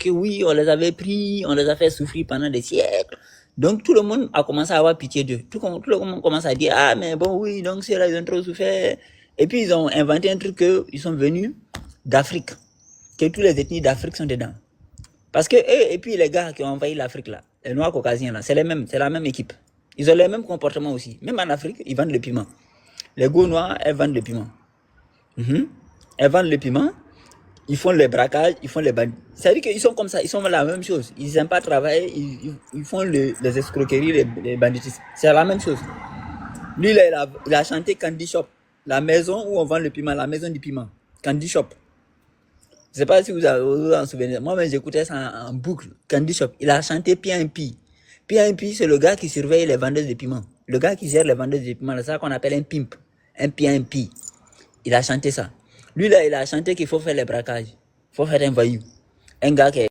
que oui, on les avait pris, on les a fait souffrir pendant des siècles. Donc tout le monde a commencé à avoir pitié d'eux. Tout le monde commence à dire, ah mais bon oui, donc c'est là ils ont trop souffert. Et puis ils ont inventé un truc qu'ils sont venus d'Afrique, que toutes les ethnies d'Afrique sont dedans. Parce que eux, et puis les gars qui ont envahi l'Afrique là, les Noirs caucasiens là, c'est les mêmes, c'est la même équipe. Ils ont les mêmes comportements aussi. Même en Afrique, ils vendent le piment. Les go noirs, elles vendent le piment. Elles vendent le piment, ils font les braquages, ils font les bandits. C'est-à-dire qu'ils sont comme ça, ils sont la même chose. Ils n'aiment pas travailler, ils font les escroqueries, les banditismes. C'est la même chose. Lui, là, il a chanté Candy Shop, la maison où on vend le piment, la maison du piment. Candy Shop. Je ne sais pas si vous vous en souvenez. Moi-même, j'écoutais ça en boucle. Candy Shop. Il a chanté P.I.M.P. P.I.M.P, c'est le gars qui surveille les vendeuses de piment. Le gars qui gère les vendeuses de piment. C'est ça qu'on appelle un pimp. Un P.I.M.P. Il a chanté ça. Lui, là, il a chanté qu'il faut faire les braquages. Il faut faire un voyou. Un gars qui est